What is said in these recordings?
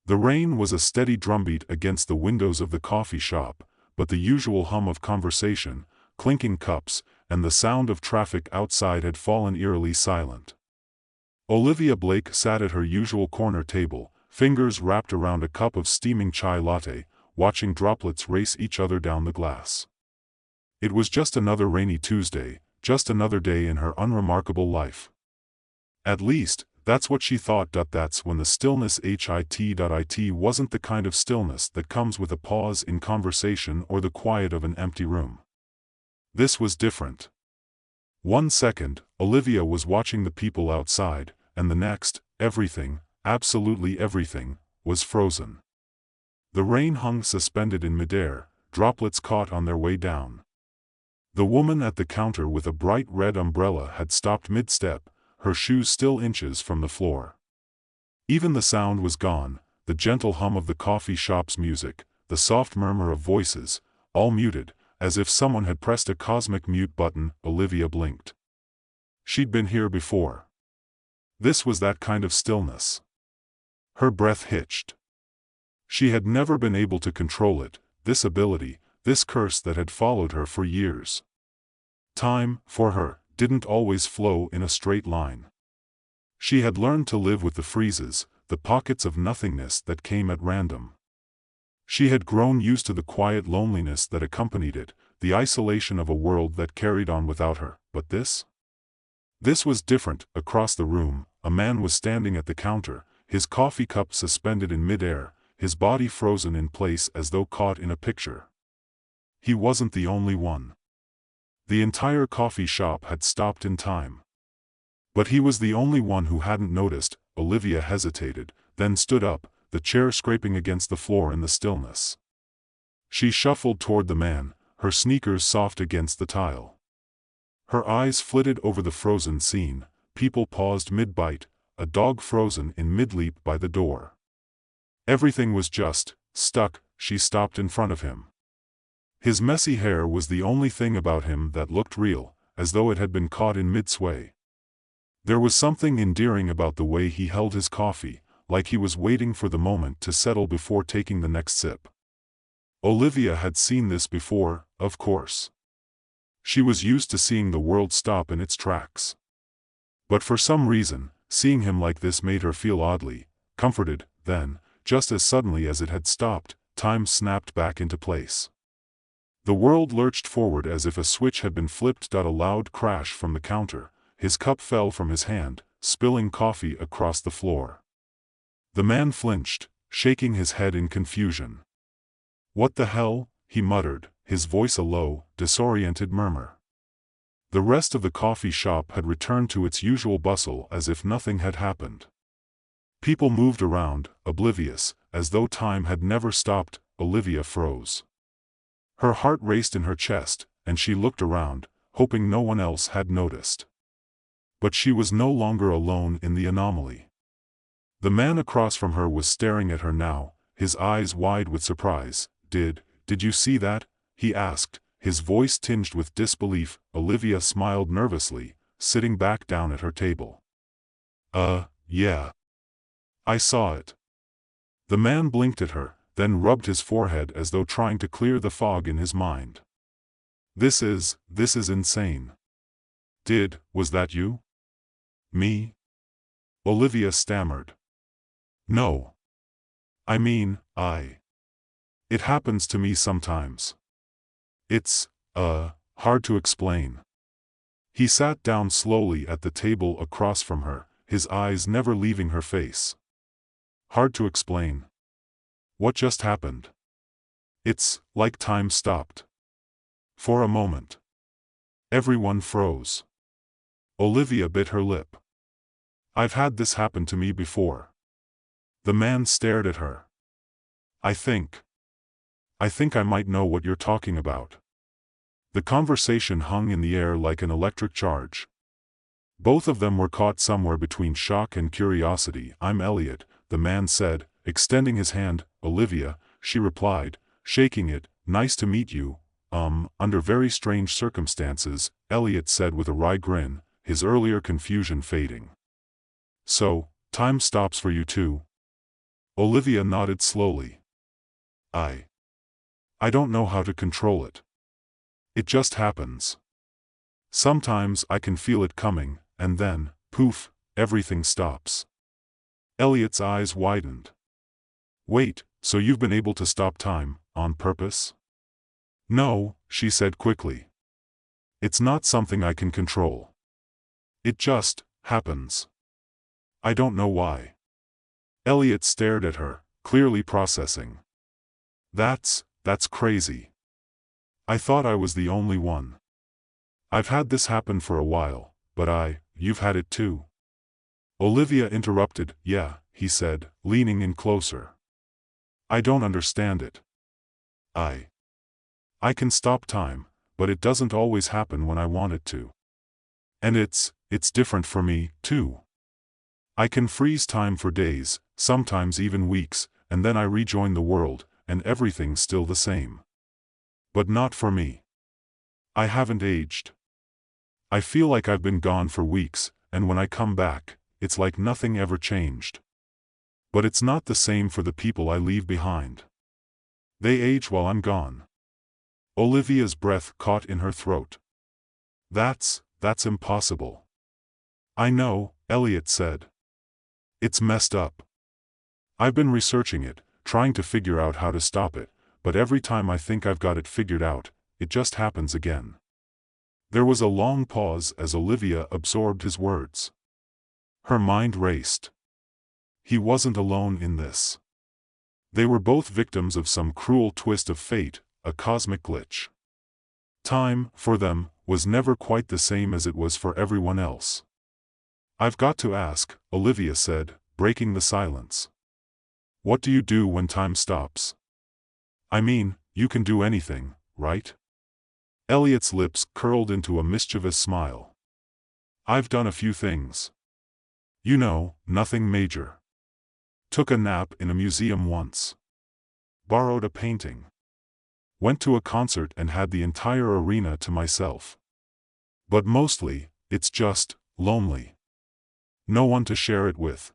The rain was a steady drumbeat against the windows of the coffee shop, but the usual hum of conversation, clinking cups, and the sound of traffic outside had fallen eerily silent. Olivia Blake sat at her usual corner table, fingers wrapped around a cup of steaming chai latte, watching droplets race each other down the glass. It was just another rainy Tuesday, just another day in her unremarkable life. At least, that's what she thought. That's when the stillness it wasn't the kind of stillness that comes with a pause in conversation or the quiet of an empty room. This was different. 1 second, Olivia was watching the people outside, and the next, everything, absolutely everything, was frozen. The rain hung suspended in midair, droplets caught on their way down. The woman at the counter with a bright red umbrella had stopped mid-step, her shoes still inches from the floor. Even the sound was gone, the gentle hum of the coffee shop's music, the soft murmur of voices, all muted, as if someone had pressed a cosmic mute button. Olivia blinked. She'd been here before. This was that kind of stillness. Her breath hitched. She had never been able to control it, this ability, this curse that had followed her for years. Time, for her, didn't always flow in a straight line. She had learned to live with the freezes, the pockets of nothingness that came at random. She had grown used to the quiet loneliness that accompanied it, the isolation of a world that carried on without her. But this? This was different. Across the room, a man was standing at the counter, his coffee cup suspended in midair, his body frozen in place as though caught in a picture. He wasn't the only one. The entire coffee shop had stopped in time. But he was the only one who hadn't noticed. Olivia hesitated, then stood up, the chair scraping against the floor in the stillness. She shuffled toward the man, her sneakers soft against the tile. Her eyes flitted over the frozen scene, people paused mid-bite, a dog frozen in mid-leap by the door. Everything was just stuck. She stopped in front of him. His messy hair was the only thing about him that looked real, as though it had been caught in mid-sway. There was something endearing about the way he held his coffee, like he was waiting for the moment to settle before taking the next sip. Olivia had seen this before, of course. She was used to seeing the world stop in its tracks. But for some reason, seeing him like this made her feel oddly comforted. Then, just as suddenly as it had stopped, time snapped back into place. The world lurched forward as if a switch had been flipped. A loud crash from the counter, his cup fell from his hand, spilling coffee across the floor. The man flinched, shaking his head in confusion. "What the hell?" he muttered, his voice a low, disoriented murmur. The rest of the coffee shop had returned to its usual bustle as if nothing had happened. People moved around, oblivious, as though time had never stopped. Olivia froze. Her heart raced in her chest, and she looked around, hoping no one else had noticed. But she was no longer alone in the anomaly. The man across from her was staring at her now, his eyes wide with surprise. Did you see that?" he asked, his voice tinged with disbelief. Olivia smiled nervously, sitting back down at her table. Yeah. I saw it." The man blinked at her, then rubbed his forehead as though trying to clear the fog in his mind. This is insane." Was that you?" "Me?" Olivia stammered. "No. I mean, It happens to me sometimes. It's, hard to explain." He sat down slowly at the table across from her, his eyes never leaving her face. "Hard to explain? What just happened?" "It's like time stopped. For a moment. Everyone froze." Olivia bit her lip. "I've had this happen to me before." The man stared at her. I think I might know what you're talking about." The conversation hung in the air like an electric charge. Both of them were caught somewhere between shock and curiosity. "I'm Elliot," the man said, extending his hand. "Olivia," she replied, shaking it. "Nice to meet you. Under very strange circumstances," Elliot said with a wry grin, his earlier confusion fading. "So, time stops for you too?" Olivia nodded slowly. I don't know how to control it. It just happens. Sometimes I can feel it coming, and then, poof, everything stops. Elliot's eyes widened. Wait, so you've been able to stop time, on purpose? No, she said quickly. It's not something I can control. It just happens. I don't know why. Elliot stared at her, clearly processing. That's crazy. I thought I was the only one. I've had this happen for a while, but you've had it too. Olivia interrupted. Yeah, he said, leaning in closer. I don't understand it. I can stop time, but it doesn't always happen when I want it to. And it's different for me, too. I can freeze time for days, sometimes even weeks, and then I rejoin the world, and everything's still the same. But not for me. I haven't aged. I feel like I've been gone for weeks, and when I come back, it's like nothing ever changed. But it's not the same for the people I leave behind. They age while I'm gone. Olivia's breath caught in her throat. That's impossible. I know, Elliot said. It's messed up. I've been researching it, trying to figure out how to stop it, but every time I think I've got it figured out, it just happens again. There was a long pause as Olivia absorbed his words. Her mind raced. He wasn't alone in this. They were both victims of some cruel twist of fate, a cosmic glitch. Time, for them, was never quite the same as it was for everyone else. I've got to ask, Olivia said, breaking the silence. What do you do when time stops? I mean, you can do anything, right? Elliot's lips curled into a mischievous smile. I've done a few things. You know, nothing major. Took a nap in a museum once. Borrowed a painting. Went to a concert and had the entire arena to myself. But mostly, it's just lonely. No one to share it with.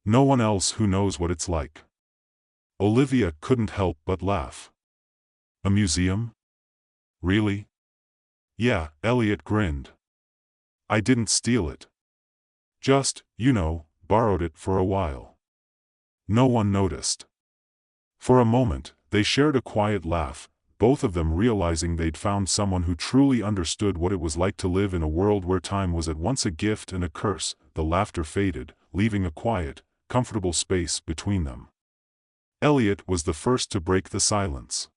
No one else who knows what it's like. Olivia couldn't help but laugh. A museum? Really? Yeah, Elliot grinned. I didn't steal it. Just, borrowed it for a while. No one noticed. For a moment, they shared a quiet laugh, both of them realizing they'd found someone who truly understood what it was like to live in a world where time was at once a gift and a curse. The laughter faded, leaving a quiet, comfortable space between them. Elliot was the first to break the silence.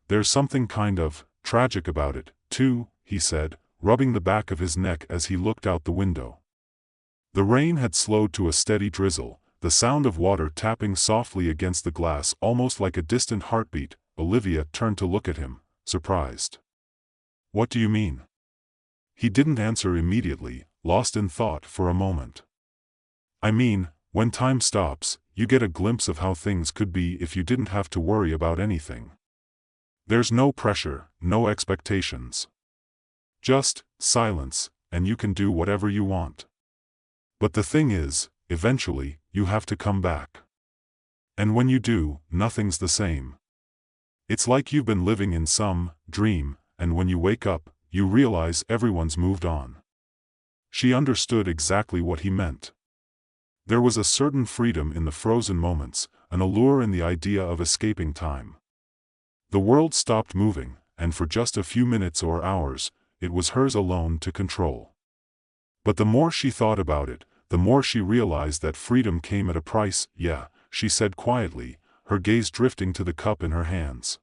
There's something kind of tragic about it, too, he said, rubbing the back of his neck as he looked out the window. The rain had slowed to a steady drizzle, the sound of water tapping softly against the glass almost like a distant heartbeat. Olivia turned to look at him, surprised. What do you mean? He didn't answer immediately, lost in thought for a moment. I mean, when time stops, you get a glimpse of how things could be if you didn't have to worry about anything. There's no pressure, no expectations. Just silence, and you can do whatever you want. But the thing is, eventually, you have to come back. And when you do, nothing's the same. It's like you've been living in some dream, and when you wake up, you realize everyone's moved on. She understood exactly what he meant. There was a certain freedom in the frozen moments, an allure in the idea of escaping time. The world stopped moving, and for just a few minutes or hours, it was hers alone to control. But the more she thought about it, the more she realized that freedom came at a price. Yeah, she said quietly, her gaze drifting to the cup in her hands.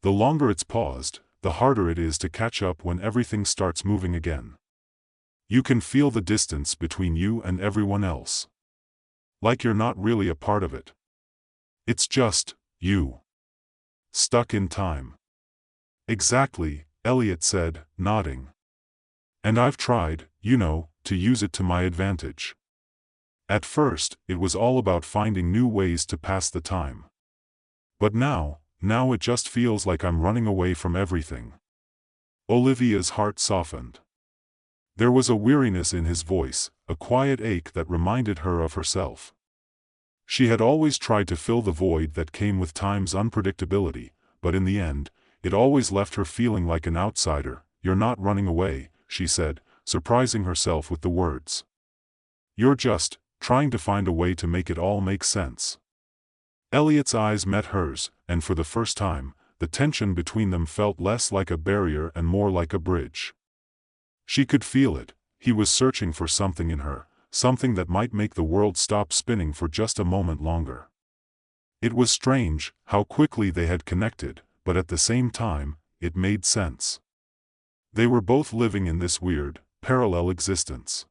The longer it's paused, the harder it is to catch up when everything starts moving again. You can feel the distance between you and everyone else. Like you're not really a part of it. It's just you. Stuck in time. Exactly, Elliot said, nodding. And I've tried, to use it to my advantage. At first, it was all about finding new ways to pass the time. But now it just feels like I'm running away from everything. Olivia's heart softened. There was a weariness in his voice, a quiet ache that reminded her of herself. She had always tried to fill the void that came with time's unpredictability, but in the end, it always left her feeling like an outsider. "You're not running away," she said, surprising herself with the words. "You're just trying to find a way to make it all make sense." Elliot's eyes met hers, and for the first time, the tension between them felt less like a barrier and more like a bridge. She could feel it. He was searching for something in her, something that might make the world stop spinning for just a moment longer. It was strange how quickly they had connected, but at the same time, it made sense. They were both living in this weird, parallel existence.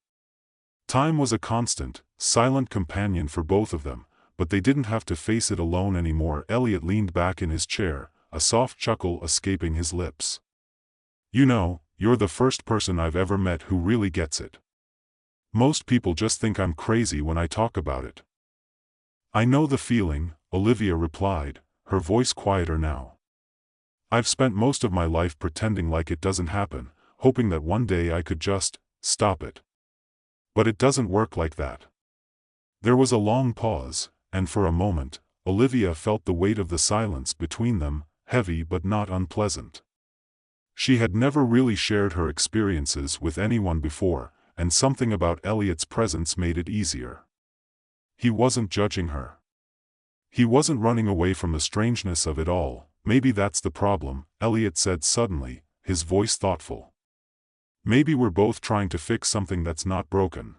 Time was a constant, silent companion for both of them, but they didn't have to face it alone anymore. Elliot leaned back in his chair, a soft chuckle escaping his lips. "You know, you're the first person I've ever met who really gets it. Most people just think I'm crazy when I talk about it." "I know the feeling," Olivia replied, her voice quieter now. "I've spent most of my life pretending like it doesn't happen, hoping that one day I could just stop it. But it doesn't work like that." There was a long pause, and for a moment, Olivia felt the weight of the silence between them, heavy but not unpleasant. She had never really shared her experiences with anyone before, and something about Elliot's presence made it easier. He wasn't judging her. He wasn't running away from the strangeness of it all. "Maybe that's the problem," Elliot said suddenly, his voice thoughtful. "Maybe we're both trying to fix something that's not broken.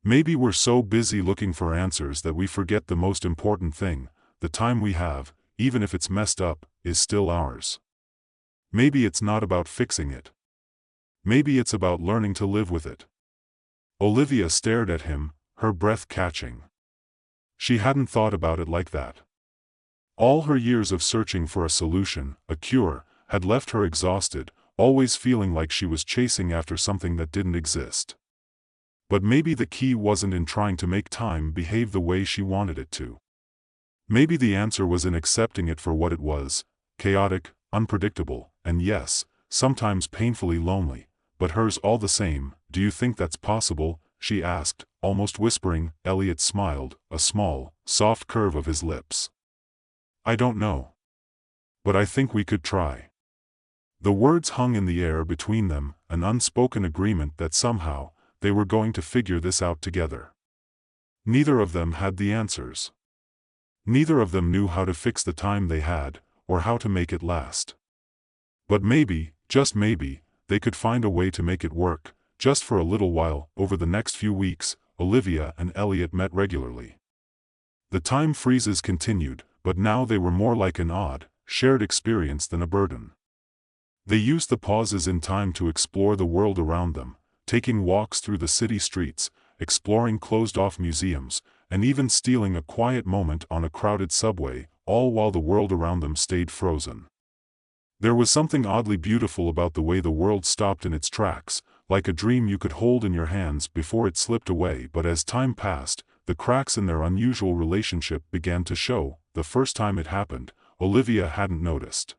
Maybe we're so busy looking for answers that we forget the most important thing: the time we have, even if it's messed up, is still ours. Maybe it's not about fixing it. Maybe it's about learning to live with it." Olivia stared at him, her breath catching. She hadn't thought about it like that. All her years of searching for a solution, a cure, had left her exhausted, always feeling like she was chasing after something that didn't exist. But maybe the key wasn't in trying to make time behave the way she wanted it to. Maybe the answer was in accepting it for what it was: chaotic, unpredictable, and yes, sometimes painfully lonely, but hers all the same. "Do you think that's possible?" she asked, almost whispering. Elliot smiled, a small, soft curve of his lips. "I don't know. But I think we could try." The words hung in the air between them, an unspoken agreement that somehow, they were going to figure this out together. Neither of them had the answers. Neither of them knew how to fix the time they had, or how to make it last. But maybe, just maybe, they could find a way to make it work, just for a little while. Over the next few weeks, Olivia and Elliot met regularly. The time freezes continued, but now they were more like an odd, shared experience than a burden. They used the pauses in time to explore the world around them, taking walks through the city streets, exploring closed-off museums, and even stealing a quiet moment on a crowded subway, all while the world around them stayed frozen. There was something oddly beautiful about the way the world stopped in its tracks, like a dream you could hold in your hands before it slipped away. But as time passed, the cracks in their unusual relationship began to show. The first time it happened, Olivia hadn't noticed.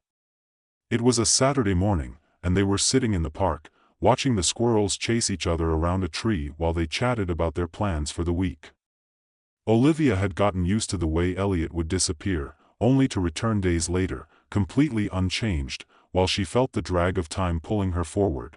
It was a Saturday morning, and they were sitting in the park, watching the squirrels chase each other around a tree while they chatted about their plans for the week. Olivia had gotten used to the way Elliot would disappear, only to return days later, completely unchanged, while she felt the drag of time pulling her forward.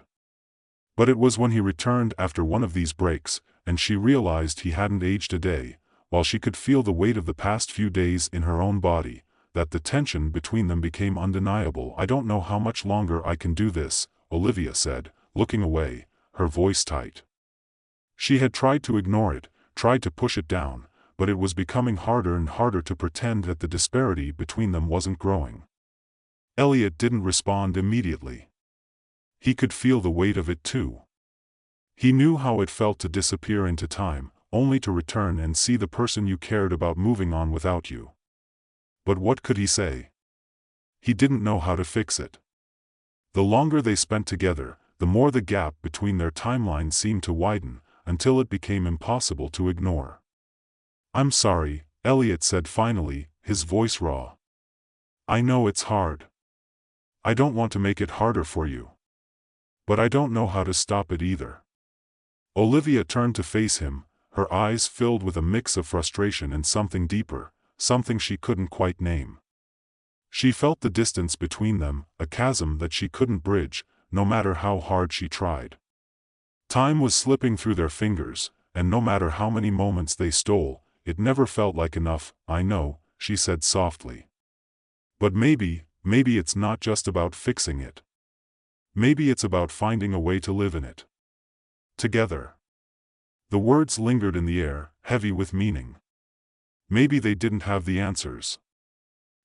But it was when he returned after one of these breaks, and she realized he hadn't aged a day, while she could feel the weight of the past few days in her own body, that the tension between them became undeniable. "I don't know how much longer I can do this," Olivia said, looking away, her voice tight. She had tried to ignore it, tried to push it down, but it was becoming harder and harder to pretend that the disparity between them wasn't growing. Elliot didn't respond immediately. He could feel the weight of it too. He knew how it felt to disappear into time, only to return and see the person you cared about moving on without you. But what could he say? He didn't know how to fix it. The longer they spent together, the more the gap between their timelines seemed to widen, until it became impossible to ignore. "I'm sorry," Elliot said finally, his voice raw. "I know it's hard. I don't want to make it harder for you. But I don't know how to stop it either." Olivia turned to face him, her eyes filled with a mix of frustration and something deeper, something she couldn't quite name. She felt the distance between them, a chasm that she couldn't bridge, no matter how hard she tried. Time was slipping through their fingers, and no matter how many moments they stole, it never felt like enough. "I know," she said softly. "But maybe it's not just about fixing it. Maybe it's about finding a way to live in it. Together." The words lingered in the air, heavy with meaning. Maybe they didn't have the answers.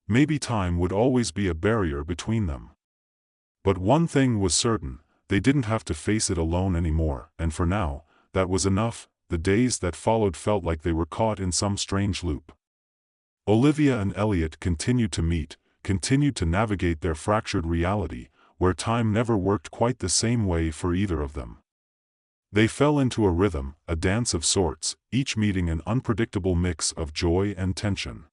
Maybe time would always be a barrier between them. But one thing was certain, they didn't have to face it alone anymore, and for now, that was enough. The days that followed felt like they were caught in some strange loop. Olivia and Elliot continued to meet, continued to navigate their fractured reality, where time never worked quite the same way for either of them. They fell into a rhythm, a dance of sorts, each meeting an unpredictable mix of joy and tension.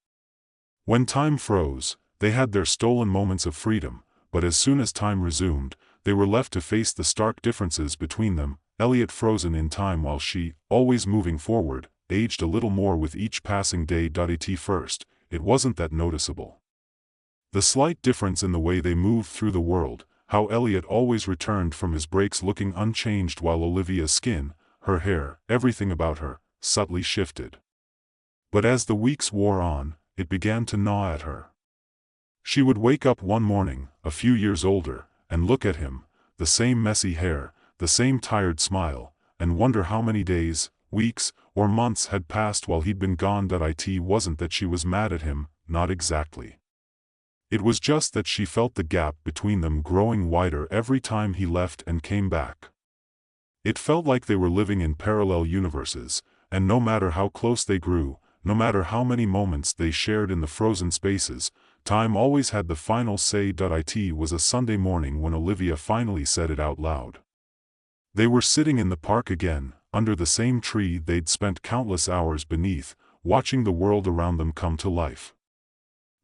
When time froze, they had their stolen moments of freedom, but as soon as time resumed, they were left to face the stark differences between them. Elliot frozen in time while she, always moving forward, aged a little more with each passing day. At first, it wasn't that noticeable. The slight difference in the way they moved through the world, how Elliot always returned from his breaks looking unchanged while Olivia's skin, her hair, everything about her, subtly shifted. But as the weeks wore on, it began to gnaw at her. She would wake up one morning, a few years older, and look at him, the same messy hair, the same tired smile, and wonder how many days, weeks, or months had passed while he'd been gone. It wasn't that she was mad at him, not exactly. It was just that she felt the gap between them growing wider every time he left and came back. It felt like they were living in parallel universes, and no matter how close they grew, no matter how many moments they shared in the frozen spaces, time always had the final say. It was a Sunday morning when Olivia finally said it out loud. They were sitting in the park again, under the same tree they'd spent countless hours beneath, watching the world around them come to life.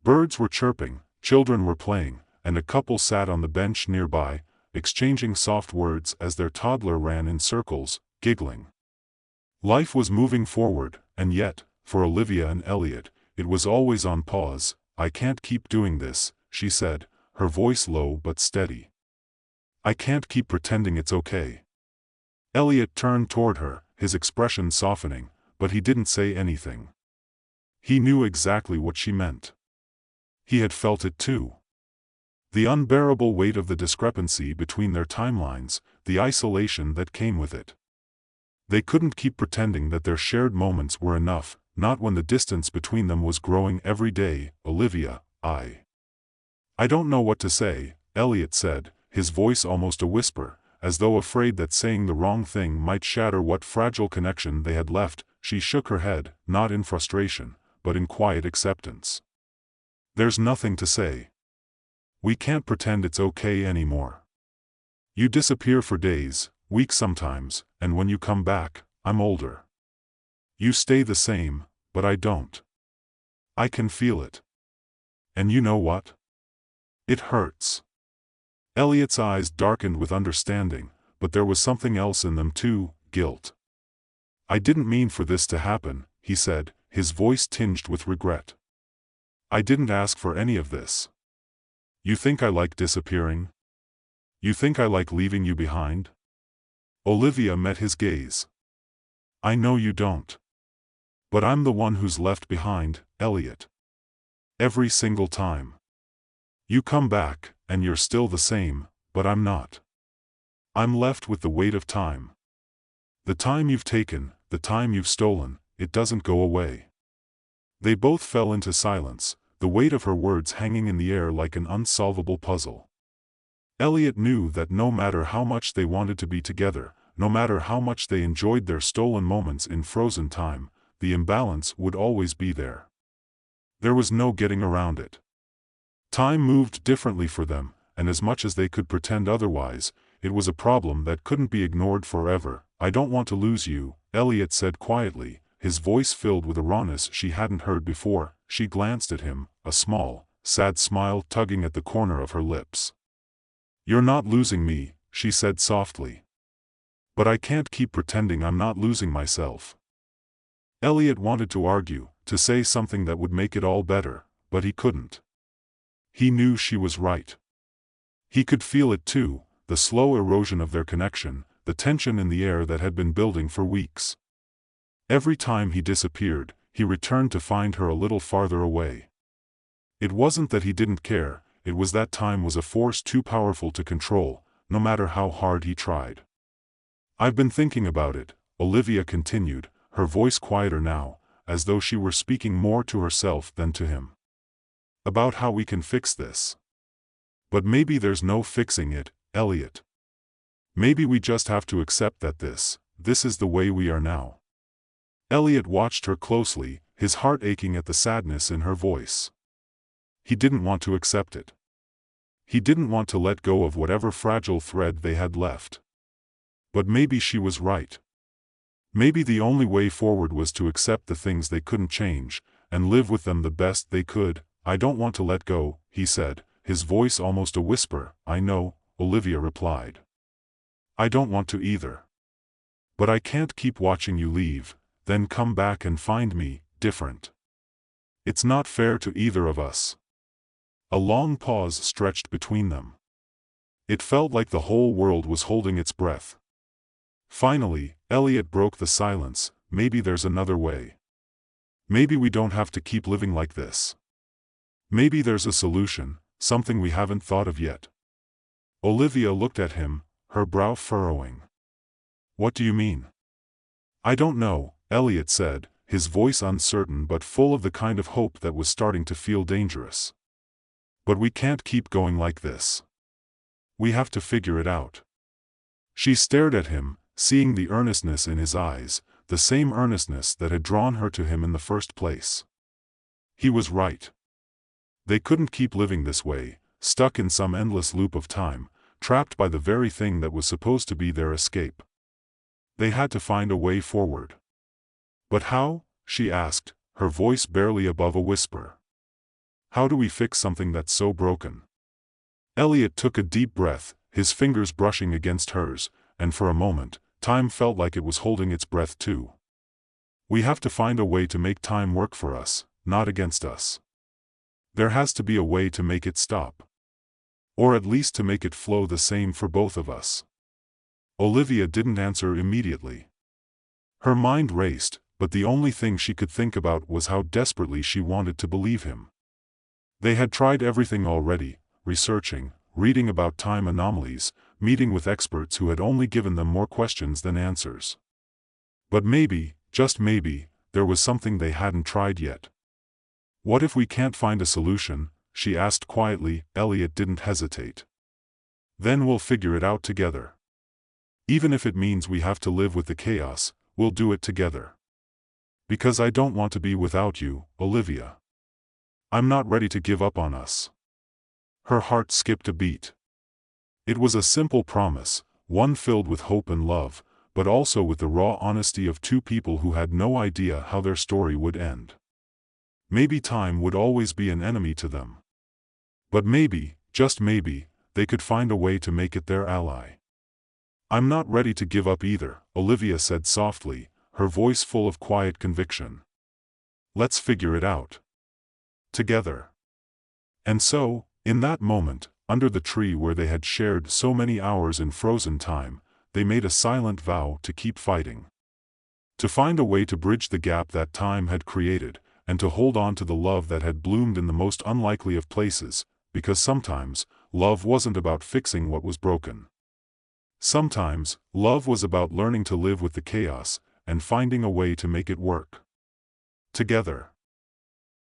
Birds were chirping, children were playing, and a couple sat on the bench nearby, exchanging soft words as their toddler ran in circles, giggling. Life was moving forward, and yet, for Olivia and Elliot, it was always on pause. "I can't keep doing this," she said, her voice low but steady. "I can't keep pretending it's okay." Elliot turned toward her, his expression softening, but he didn't say anything. He knew exactly what she meant. He had felt it too. The unbearable weight of the discrepancy between their timelines, the isolation that came with it. They couldn't keep pretending that their shared moments were enough, not when the distance between them was growing every day. "Olivia, I don't know what to say," Elliot said, his voice almost a whisper, as though afraid that saying the wrong thing might shatter what fragile connection they had left. She shook her head, not in frustration, but in quiet acceptance. "There's nothing to say. We can't pretend it's okay anymore. You disappear for days, weeks sometimes, and when you come back, I'm older. You stay the same, but I don't. I can feel it. And you know what? It hurts." Elliot's eyes darkened with understanding, but there was something else in them too, guilt. "I didn't mean for this to happen," he said, his voice tinged with regret. "I didn't ask for any of this. You think I like disappearing? You think I like leaving you behind?" Olivia met his gaze. "I know you don't. But I'm the one who's left behind, Elliot. Every single time. You come back, and you're still the same, but I'm not. I'm left with the weight of time. The time you've taken, the time you've stolen, it doesn't go away." They both fell into silence, the weight of her words hanging in the air like an unsolvable puzzle. Elliot knew that no matter how much they wanted to be together, no matter how much they enjoyed their stolen moments in frozen time, the imbalance would always be there. There was no getting around it. Time moved differently for them, and as much as they could pretend otherwise, it was a problem that couldn't be ignored forever. "I don't want to lose you," Elliot said quietly, his voice filled with a rawness she hadn't heard before. She glanced at him, a small, sad smile tugging at the corner of her lips. "You're not losing me," she said softly. "But I can't keep pretending I'm not losing myself. Elliot wanted to argue, to say something that would make it all better, but he couldn't. He knew she was right. He could feel it too, the slow erosion of their connection, the tension in the air that had been building for weeks. Every time he disappeared, he returned to find her a little farther away. It wasn't that he didn't care, it was that time was a force too powerful to control, no matter how hard he tried. "I've been thinking about it," Olivia continued, her voice quieter now, as though she were speaking more to herself than to him. "About how we can fix this. But maybe there's no fixing it, Elliot. Maybe we just have to accept that this is the way we are now." Elliot watched her closely, his heart aching at the sadness in her voice. He didn't want to accept it. He didn't want to let go of whatever fragile thread they had left. But maybe she was right. Maybe the only way forward was to accept the things they couldn't change, and live with them the best they could. "I don't want to let go," he said, his voice almost a whisper. "I know," Olivia replied. "I don't want to either. But I can't keep watching you leave, then come back and find me different. It's not fair to either of us." A long pause stretched between them. It felt like the whole world was holding its breath. Finally, Elliot broke the silence. "Maybe there's another way. Maybe we don't have to keep living like this. Maybe there's a solution, something we haven't thought of yet." Olivia looked at him, her brow furrowing. "What do you mean?" "I don't know," Elliot said, his voice uncertain but full of the kind of hope that was starting to feel dangerous. "But we can't keep going like this. We have to figure it out." She stared at him, seeing the earnestness in his eyes, the same earnestness that had drawn her to him in the first place. He was right. They couldn't keep living this way, stuck in some endless loop of time, trapped by the very thing that was supposed to be their escape. They had to find a way forward. "But how?" she asked, her voice barely above a whisper. "How do we fix something that's so broken?" Elliot took a deep breath, his fingers brushing against hers, and for a moment, time felt like it was holding its breath too. "We have to find a way to make time work for us, not against us. There has to be a way to make it stop. Or at least to make it flow the same for both of us." Olivia didn't answer immediately. Her mind raced, but the only thing she could think about was how desperately she wanted to believe him. They had tried everything already, researching, reading about time anomalies, meeting with experts who had only given them more questions than answers. But maybe, just maybe, there was something they hadn't tried yet. "What if we can't find a solution?" she asked quietly. Elliot didn't hesitate. "Then we'll figure it out together. Even if it means we have to live with the chaos, we'll do it together. Because I don't want to be without you, Olivia. I'm not ready to give up on us." Her heart skipped a beat. It was a simple promise, one filled with hope and love, but also with the raw honesty of two people who had no idea how their story would end. Maybe time would always be an enemy to them. But maybe, just maybe, they could find a way to make it their ally. "I'm not ready to give up either," Olivia said softly, her voice full of quiet conviction. "Let's figure it out. Together." And so, in that moment, under the tree where they had shared so many hours in frozen time, they made a silent vow to keep fighting. To find a way to bridge the gap that time had created, and to hold on to the love that had bloomed in the most unlikely of places, because sometimes, love wasn't about fixing what was broken. Sometimes, love was about learning to live with the chaos, and finding a way to make it work. Together.